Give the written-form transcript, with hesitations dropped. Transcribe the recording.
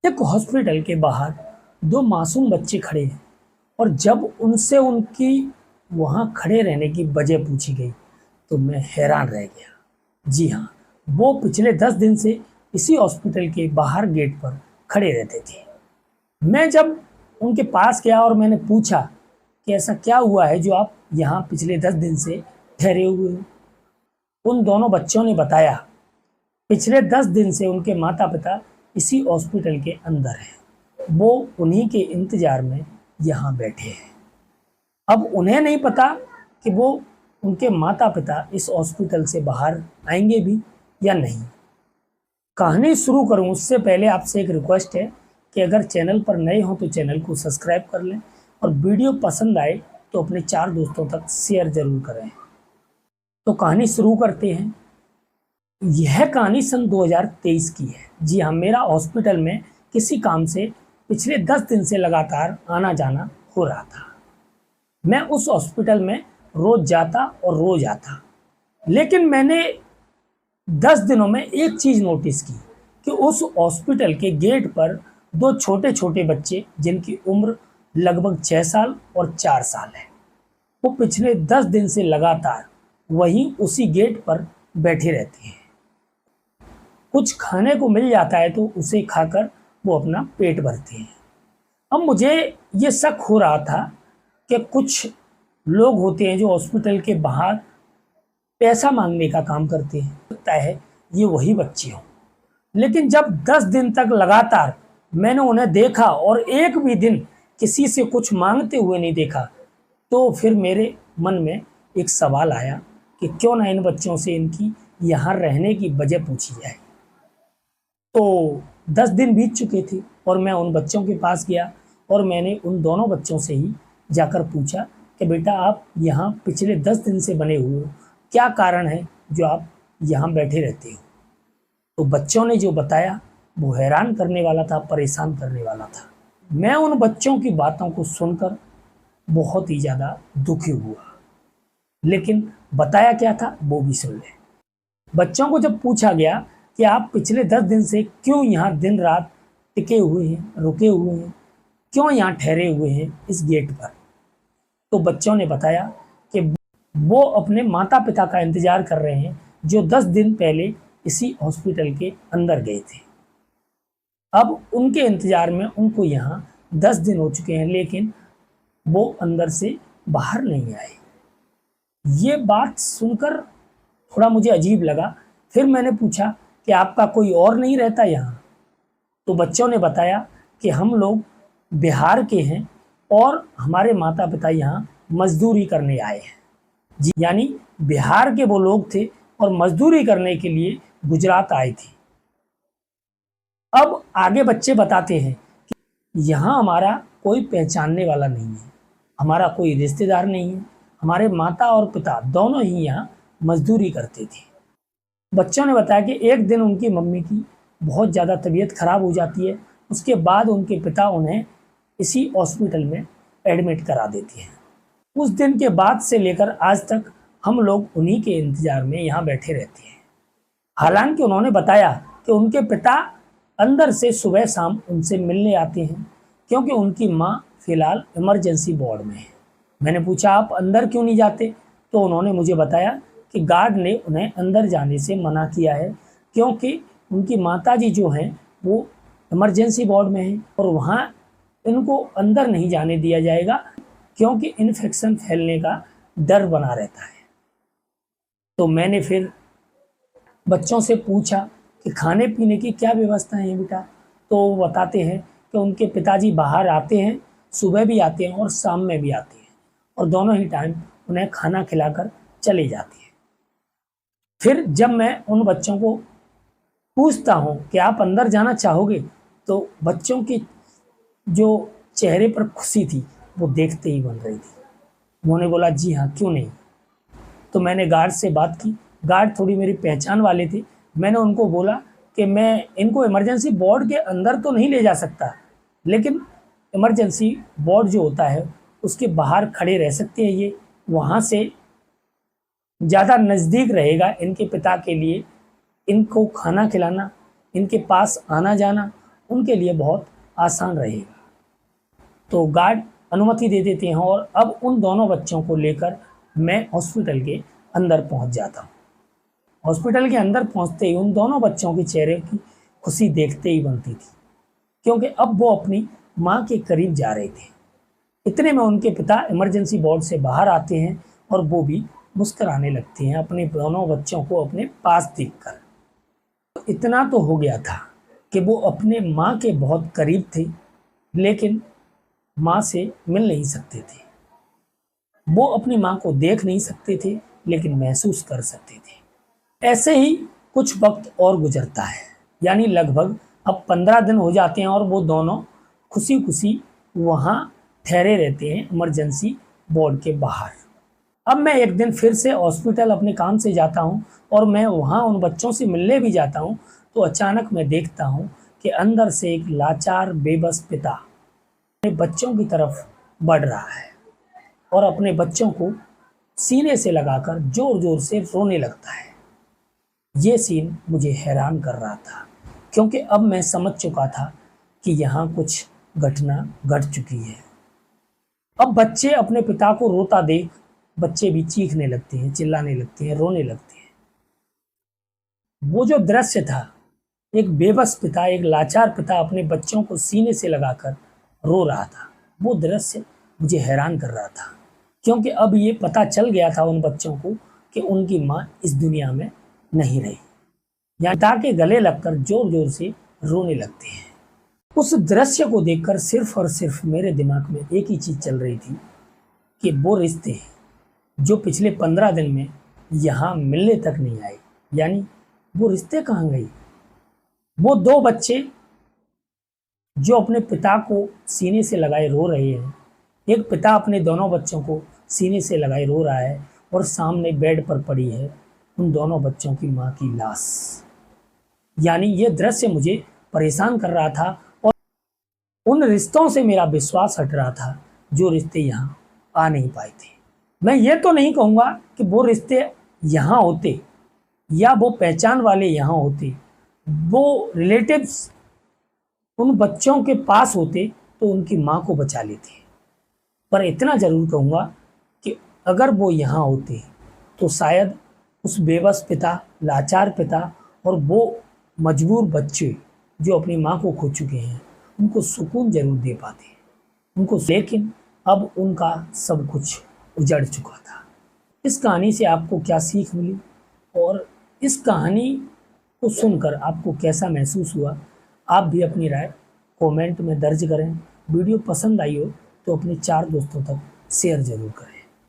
एक हॉस्पिटल के बाहर दो मासूम बच्चे खड़े हैं और जब उनसे उनकी वहाँ खड़े रहने की वजह पूछी गई तो मैं हैरान रह गया। जी हाँ, वो पिछले 10 दिन से इसी हॉस्पिटल के बाहर गेट पर खड़े रहते थे। मैं जब उनके पास गया और मैंने पूछा कि ऐसा क्या हुआ है जो आप यहाँ पिछले 10 दिन से ठहरे हुए हो। उन दोनों बच्चों ने बताया, पिछले 10 दिन से उनके माता पिता इसी हॉस्पिटल के अंदर हैं। वो उन्हीं के इंतजार में यहाँ बैठे हैं। अब उन्हें नहीं पता कि वो उनके माता पिता इस हॉस्पिटल से बाहर आएंगे भी या नहीं। कहानी शुरू करूं उससे पहले आपसे एक रिक्वेस्ट है कि अगर चैनल पर नए हो तो चैनल को सब्सक्राइब कर लें और वीडियो पसंद आए तो अपने 4 दोस्तों तक शेयर जरूर करें। तो कहानी शुरू करते हैं। यह कहानी सन 2023 की है। जी हाँ, मेरा हॉस्पिटल में किसी काम से पिछले 10 दिन से लगातार आना जाना हो रहा था। मैं उस हॉस्पिटल में रोज जाता और रोज आता, लेकिन मैंने 10 दिनों में एक चीज़ नोटिस की कि उस हॉस्पिटल के गेट पर दो छोटे छोटे बच्चे जिनकी उम्र लगभग 6 साल और 4 साल है, वो पिछले 10 दिन से लगातार वहीं उसी गेट पर बैठे रहते हैं। कुछ खाने को मिल जाता है तो उसे खाकर वो अपना पेट भरते हैं। अब मुझे ये शक हो रहा था कि कुछ लोग होते हैं जो हॉस्पिटल के बाहर पैसा मांगने का काम करते हैं, लगता है ये वही बच्चे हों। लेकिन जब 10 दिन तक लगातार मैंने उन्हें देखा और एक भी दिन किसी से कुछ मांगते हुए नहीं देखा, तो फिर मेरे मन में एक सवाल आया कि क्यों ना इन बच्चों से इनकी यहाँ रहने की वजह पूछी जाए। तो 10 दिन बीत चुके थे और मैं उन बच्चों के पास गया और मैंने उन दोनों बच्चों से ही जाकर पूछा कि बेटा आप यहाँ पिछले 10 दिन से बने हुए हो, क्या कारण है जो आप यहाँ बैठे रहते हो। तो बच्चों ने जो बताया वो हैरान करने वाला था, परेशान करने वाला था। मैं उन बच्चों की बातों को सुनकर बहुत ही ज़्यादा दुखी हुआ, लेकिन बताया क्या था वो भी सुन ले। बच्चों को जब पूछा गया कि आप पिछले 10 दिन से क्यों यहाँ दिन रात टिके हुए हैं, रुके हुए हैं, क्यों यहाँ ठहरे हुए हैं इस गेट पर, तो बच्चों ने बताया कि वो अपने माता पिता का इंतजार कर रहे हैं जो 10 दिन पहले इसी हॉस्पिटल के अंदर गए थे। अब उनके इंतजार में उनको यहाँ 10 दिन हो चुके हैं, लेकिन वो अंदर से बाहर नहीं आए। ये बात सुनकर थोड़ा मुझे अजीब लगा। फिर मैंने पूछा कि आपका कोई और नहीं रहता यहाँ? तो बच्चों ने बताया कि हम लोग बिहार के हैं और हमारे माता पिता यहाँ मजदूरी करने आए हैं। जी, यानी बिहार के वो लोग थे और मजदूरी करने के लिए गुजरात आए थे। अब आगे बच्चे बताते हैं कि यहाँ हमारा कोई पहचानने वाला नहीं है, हमारा कोई रिश्तेदार नहीं है, हमारे माता और पिता दोनों ही यहाँ मजदूरी करते थे। बच्चों ने बताया कि एक दिन उनकी मम्मी की बहुत ज़्यादा तबीयत खराब हो जाती है, उसके बाद उनके पिता उन्हें इसी हॉस्पिटल में एडमिट करा देते हैं। उस दिन के बाद से लेकर आज तक हम लोग उन्हीं के इंतजार में यहाँ बैठे रहते हैं। हालांकि उन्होंने बताया कि उनके पिता अंदर से सुबह शाम उनसे मिलने आते हैं क्योंकि उनकी माँ फिलहाल इमरजेंसी वार्ड में है। मैंने पूछा आप अंदर क्यों नहीं जाते, तो उन्होंने मुझे बताया कि गार्ड ने उन्हें अंदर जाने से मना किया है क्योंकि उनकी माताजी जो हैं वो इमरजेंसी वार्ड में हैं और वहाँ इनको अंदर नहीं जाने दिया जाएगा क्योंकि इन्फेक्शन फैलने का डर बना रहता है। तो मैंने फिर बच्चों से पूछा कि खाने पीने की क्या व्यवस्था है बेटा, तो वो बताते हैं कि उनके पिताजी बाहर आते हैं, सुबह भी आते हैं और शाम में भी आते हैं और दोनों ही टाइम उन्हें खाना खिलाकर चले जाते हैं। फिर जब मैं उन बच्चों को पूछता हूँ कि आप अंदर जाना चाहोगे, तो बच्चों की जो चेहरे पर खुशी थी वो देखते ही बन रही थी। उन्होंने बोला जी हाँ, क्यों नहीं। तो मैंने गार्ड से बात की। गार्ड थोड़ी मेरी पहचान वाले थे। मैंने उनको बोला कि मैं इनको इमरजेंसी वार्ड के अंदर तो नहीं ले जा सकता, लेकिन इमरजेंसी वार्ड जो होता है उसके बाहर खड़े रह सकते हैं, ये वहाँ से ज़्यादा नज़दीक रहेगा इनके पिता के लिए, इनको खाना खिलाना, इनके पास आना जाना, उनके लिए बहुत आसान रहेगा। तो गार्ड अनुमति दे देते हैं और अब उन दोनों बच्चों को लेकर मैं हॉस्पिटल के अंदर पहुंच जाता हूं। हॉस्पिटल के अंदर पहुंचते ही उन दोनों बच्चों के चेहरे की खुशी देखते ही बनती थी, क्योंकि अब वो अपनी माँ के करीब जा रहे थे। इतने में उनके पिता इमरजेंसी वार्ड से बाहर आते हैं और वो भी मुस्कुराने लगते हैं अपने दोनों बच्चों को अपने पास देखकर। तो इतना तो हो गया था कि वो अपने माँ के बहुत करीब थे, लेकिन माँ से मिल नहीं सकते थे। वो अपनी माँ को देख नहीं सकते थे, लेकिन महसूस कर सकते थे। ऐसे ही कुछ वक्त और गुजरता है, यानी लगभग अब 15 दिन हो जाते हैं और वो दोनों खुशी खुशी वहाँ ठहरे रहते हैं इमरजेंसी वार्ड के बाहर। अब मैं एक दिन फिर से हॉस्पिटल अपने काम से जाता हूँ और मैं वहाँ उन बच्चों से मिलने भी जाता हूँ, तो अचानक मैं देखता हूँ कि अंदर से एक लाचार बेबस पिता अपने बच्चों की तरफ बढ़ रहा है और अपने बच्चों को सीने से लगाकर जोर जोर से रोने लगता है। ये सीन मुझे हैरान कर रहा था, क्योंकि अब मैं समझ चुका था कि यहाँ कुछ घटना घट चुकी है। अब बच्चे अपने पिता को रोता देख बच्चे भी चीखने लगते हैं, चिल्लाने लगते हैं, रोने लगते हैं। वो जो दृश्य था, एक बेबस पिता, एक लाचार पिता अपने बच्चों को सीने से लगाकर रो रहा था, वो दृश्य मुझे हैरान कर रहा था, क्योंकि अब ये पता चल गया था उन बच्चों को कि उनकी माँ इस दुनिया में नहीं रही। यहाँ पिता के गले लगकर जोर जोर से रोने लगते हैं। उस दृश्य को देखकर सिर्फ और सिर्फ मेरे दिमाग में एक ही चीज़ चल रही थी कि वो रिश्ते जो पिछले 15 दिन में यहाँ मिलने तक नहीं आए, यानी वो रिश्ते कहाँ गए। वो दो बच्चे जो अपने पिता को सीने से लगाए रो रहे हैं, एक पिता अपने दोनों बच्चों को सीने से लगाए रो रहा है और सामने बेड पर पड़ी है उन दोनों बच्चों की माँ की लाश। यानी ये दृश्य मुझे परेशान कर रहा था और उन रिश्तों से मेरा विश्वास हट रहा था जो रिश्ते यहाँ आ नहीं पाए थे। मैं ये तो नहीं कहूँगा कि वो रिश्ते यहाँ होते या वो पहचान वाले यहाँ होते, वो रिलेटिव्स उन बच्चों के पास होते तो उनकी माँ को बचा लेते। पर इतना ज़रूर कहूँगा कि अगर वो यहाँ होते तो शायद उस बेबस पिता, लाचार पिता और वो मजबूर बच्चे जो अपनी माँ को खो चुके हैं, उनको सुकून जरूर दे पाते उनको। लेकिन अब उनका सब कुछ उजड़ चुका था। इस कहानी से आपको क्या सीख मिली और इस कहानी को सुनकर आपको कैसा महसूस हुआ, आप भी अपनी राय कमेंट में दर्ज करें। वीडियो पसंद आई हो तो अपने 4 दोस्तों तक शेयर ज़रूर करें।